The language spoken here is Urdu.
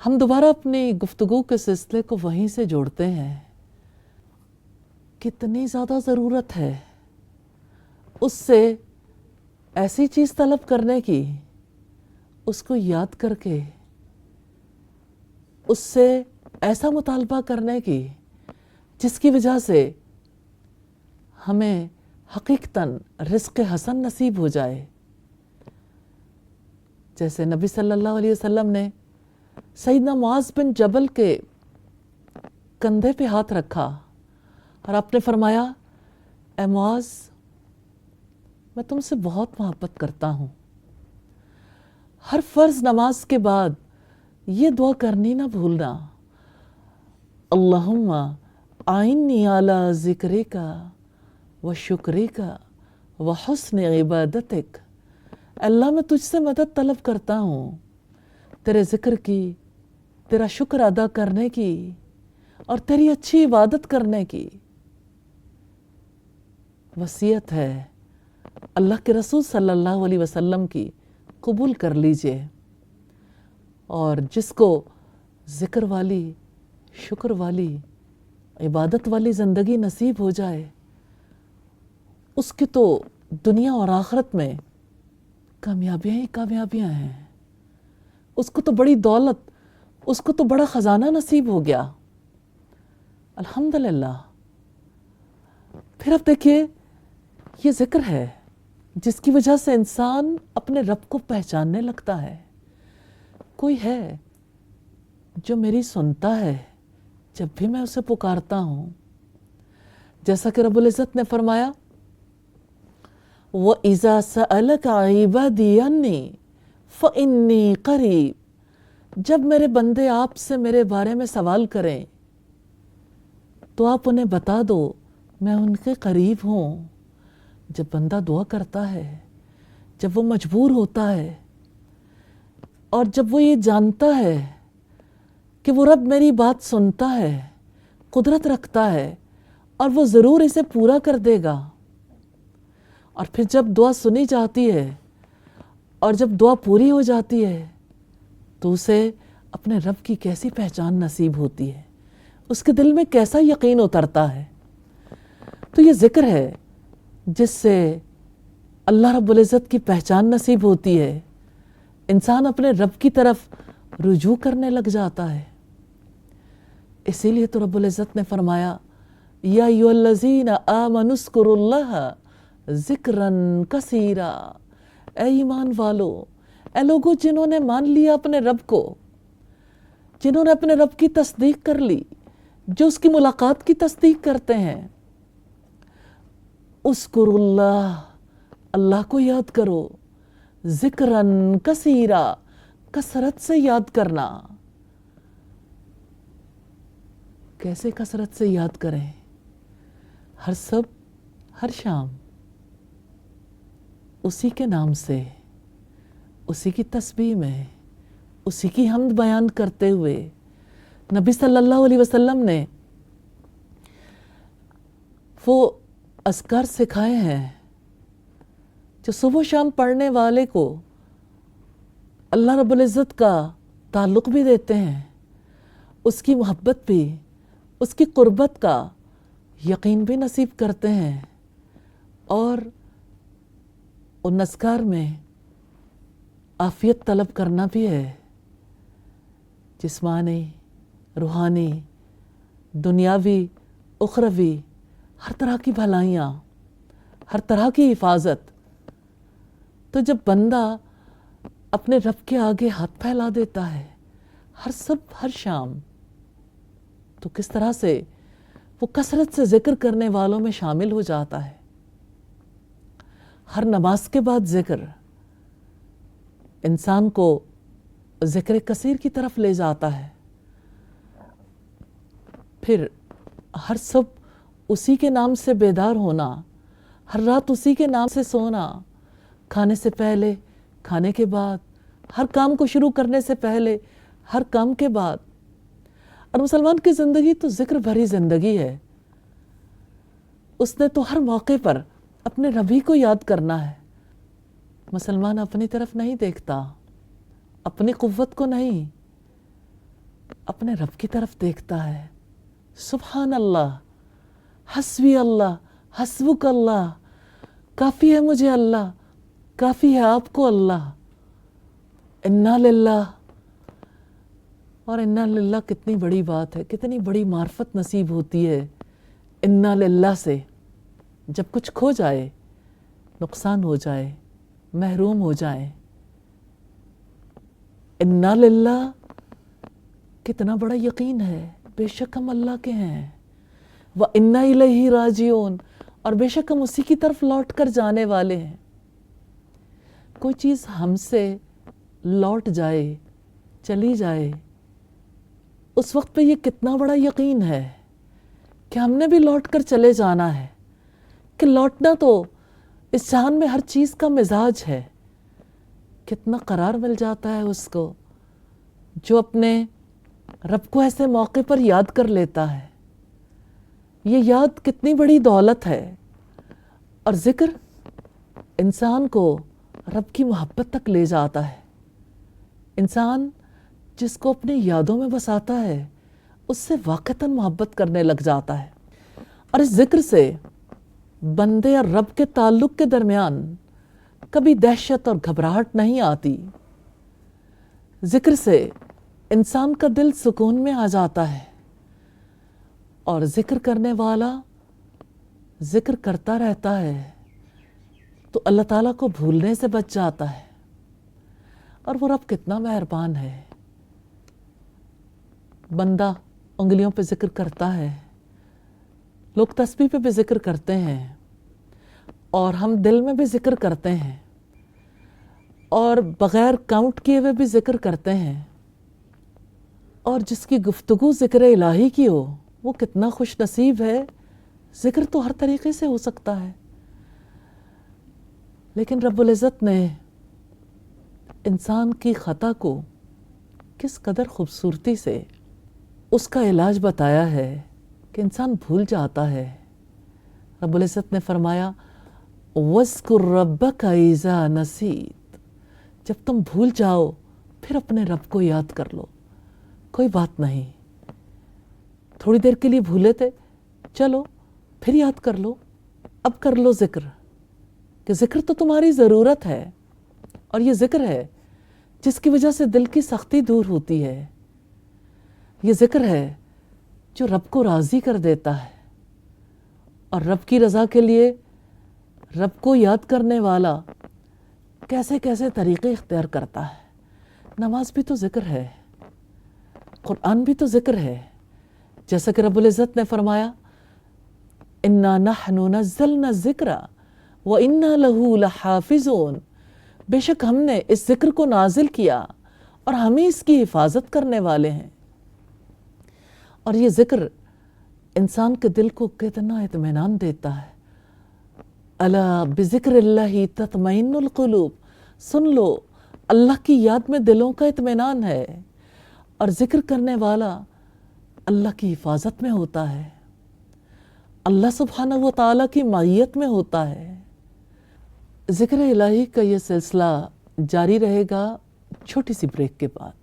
ہم دوبارہ اپنی گفتگو کے سلسلے کو وہیں سے جوڑتے ہیں. کتنی زیادہ ضرورت ہے اس سے ایسی چیز طلب کرنے کی، اس کو یاد کر کے اس سے ایسا مطالبہ کرنے کی جس کی وجہ سے ہمیں حقیقتاً رزق حسن نصیب ہو جائے. جیسے نبی صلی اللہ علیہ وسلم نے سیدنا معاذ بن جبل کے کندھے پہ ہاتھ رکھا اور آپ نے فرمایا، اے معاذ، میں تم سے بہت محبت کرتا ہوں. ہر فرض نماز کے بعد یہ دعا کرنی نہ بھولنا، اللہم اعنی علی ذکرک و شکرک و حسن عبادتک. اللہ، میں تجھ سے مدد طلب کرتا ہوں تیرے ذکر کی، تیرا شکر ادا کرنے کی اور تیری اچھی عبادت کرنے کی. وصیت ہے اللہ کے رسول صلی اللہ علیہ وسلم کی، قبول کر لیجئے. اور جس کو ذکر والی، شکر والی، عبادت والی زندگی نصیب ہو جائے، اس کی تو دنیا اور آخرت میں کامیابیاں ہی کامیابیاں ہیں. اس کو تو بڑی دولت، اس کو تو بڑا خزانہ نصیب ہو گیا. الحمدللہ. پھر اب دیکھیے، یہ ذکر ہے جس کی وجہ سے انسان اپنے رب کو پہچاننے لگتا ہے. کوئی ہے جو میری سنتا ہے جب بھی میں اسے پکارتا ہوں. جیسا کہ رب العزت نے فرمایا، وَإِذَا سَأَلَكَ عِبَادِي عَنِّي فَإِنِّي قَرِيب. جب میرے بندے آپ سے میرے بارے میں سوال کریں تو آپ انہیں بتا دو میں ان کے قریب ہوں. جب بندہ دعا کرتا ہے، جب وہ مجبور ہوتا ہے اور جب وہ یہ جانتا ہے کہ وہ رب میری بات سنتا ہے، قدرت رکھتا ہے اور وہ ضرور اسے پورا کر دے گا، اور پھر جب دعا سنی جاتی ہے اور جب دعا پوری ہو جاتی ہے تو اسے اپنے رب کی کیسی پہچان نصیب ہوتی ہے، اس کے دل میں کیسا یقین اترتا ہے. تو یہ ذکر ہے جس سے اللہ رب العزت کی پہچان نصیب ہوتی ہے. انسان اپنے رب کی طرف رجوع کرنے لگ جاتا ہے. اسی لیے تو رب العزت نے فرمایا، یا ایھا الذین آمنوا اذکروا اللہ ذکرا کثیرا. اے ایمان والو، اے لوگو جنہوں نے مان لیا اپنے رب کو، جنہوں نے اپنے رب کی تصدیق کر لی، جو اس کی ملاقات کی تصدیق کرتے ہیں، اذکروا اللہ، اللہ کو یاد کرو، ذکراً کثیرا، کثرت سے یاد کرنا. کیسے کثرت سے یاد کریں؟ ہر صبح، ہر شام اسی کے نام سے، اسی کی تسبیح میں، اسی کی حمد بیان کرتے ہوئے نبی صلی اللہ علیہ وسلم نے وہ اذکار سکھائے ہیں جو صبح و شام پڑھنے والے کو اللہ رب العزت کا تعلق بھی دیتے ہیں، اس کی محبت بھی، اس کی قربت کا یقین بھی نصیب کرتے ہیں. اور ان اذکار میں عافیت طلب کرنا بھی ہے، جسمانی، روحانی، دنیاوی، اخروی، ہر طرح کی بھلائیاں، ہر طرح کی حفاظت. تو جب بندہ اپنے رب کے آگے ہاتھ پھیلا دیتا ہے ہر صبح، ہر شام، تو کس طرح سے وہ کثرت سے ذکر کرنے والوں میں شامل ہو جاتا ہے. ہر نماز کے بعد ذکر انسان کو ذکر کثیر کی طرف لے جاتا ہے. پھر ہر صبح اسی کے نام سے بیدار ہونا، ہر رات اسی کے نام سے سونا، کھانے سے پہلے، کھانے کے بعد، ہر کام کو شروع کرنے سے پہلے، ہر کام کے بعد. اور مسلمان کی زندگی تو ذکر بھری زندگی ہے. اس نے تو ہر موقع پر اپنے ربی کو یاد کرنا ہے. مسلمان اپنی طرف نہیں دیکھتا، اپنی قوت کو نہیں، اپنے رب کی طرف دیکھتا ہے، سبحان اللہ، حسبی اللہ، حسبک اللہ، کافی ہے مجھے اللہ، کافی ہے آپ کو اللہ، انا للہ۔ اور انا للہ کتنی بڑی بات ہے، کتنی بڑی معرفت نصیب ہوتی ہے انا للہ سے۔ جب کچھ کھو جائے، نقصان ہو جائے، محروم ہو جائیں، انا للہ کتنا بڑا یقین ہے، بے شک ہم اللہ کے ہیں، وَإِنَّا إِلَيْهِ رَاجِعُونَ، اور بے شک ہم اسی کی طرف لوٹ کر جانے والے ہیں۔ کوئی چیز ہم سے لوٹ جائے، چلی جائے، اس وقت پہ یہ کتنا بڑا یقین ہے کہ ہم نے بھی لوٹ کر چلے جانا ہے، کہ لوٹنا تو اس جہان میں ہر چیز کا مزاج ہے۔ کتنا قرار مل جاتا ہے اس کو جو اپنے رب کو ایسے موقع پر یاد کر لیتا ہے۔ یہ یاد کتنی بڑی دولت ہے، اور ذکر انسان کو رب کی محبت تک لے جاتا ہے۔ انسان جس کو اپنی یادوں میں بساتا ہے، اس سے واقعتاً محبت کرنے لگ جاتا ہے۔ اور اس ذکر سے بندے اور رب کے تعلق کے درمیان کبھی دہشت اور گھبراہٹ نہیں آتی۔ ذکر سے انسان کا دل سکون میں آ جاتا ہے، اور ذکر کرنے والا ذکر کرتا رہتا ہے تو اللہ تعالیٰ کو بھولنے سے بچ جاتا ہے۔ اور وہ رب کتنا مہربان ہے، بندہ انگلیوں پہ ذکر کرتا ہے، لوگ تسبیح پہ بھی ذکر کرتے ہیں، اور ہم دل میں بھی ذکر کرتے ہیں، اور بغیر کاؤنٹ کیے ہوئے بھی ذکر کرتے ہیں، اور جس کی گفتگو ذکر الہی کی ہو وہ کتنا خوش نصیب ہے۔ ذکر تو ہر طریقے سے ہو سکتا ہے، لیکن رب العزت نے انسان کی خطا کو کس قدر خوبصورتی سے اس کا علاج بتایا ہے کہ انسان بھول جاتا ہے۔ رب العزت نے فرمایا وَاذْكُرْ رَبَّكَ إِذَا نَسِيتَ، جب تم بھول جاؤ پھر اپنے رب کو یاد کر لو، کوئی بات نہیں، تھوڑی دیر کے لیے بھولے تھے، چلو پھر یاد کر لو، اب کر لو ذکر، کہ ذکر تو تمہاری ضرورت ہے، اور یہ ذکر ہے جس کی وجہ سے دل کی سختی دور ہوتی ہے۔ یہ ذکر ہے جو رب کو راضی کر دیتا ہے، اور رب کی رضا کے لیے رب کو یاد کرنے والا کیسے کیسے طریقے اختیار کرتا ہے۔ نماز بھی تو ذکر ہے، قرآن بھی تو ذکر ہے، جیسا کہ رب العزت نے فرمایا اِنَّا نَحْنُ نَزَّلْنَا الذِّكْرَ وَإِنَّا لَهُ لَحَافِظُونَ، بے شک ہم نے اس ذکر کو نازل کیا اور ہم ہی اس کی حفاظت کرنے والے ہیں۔ اور یہ ذکر انسان کے دل کو کتنا اطمینان دیتا ہے۔ الا بذکر اللہ تطمئن القلوب، سن لو اللہ کی یاد میں دلوں کا اطمینان ہے، اور ذکر کرنے والا اللہ کی حفاظت میں ہوتا ہے، اللہ سبحانہ و تعالیٰ کی معیت میں ہوتا ہے۔ ذکر الہی کا یہ سلسلہ جاری رہے گا چھوٹی سی بریک کے بعد۔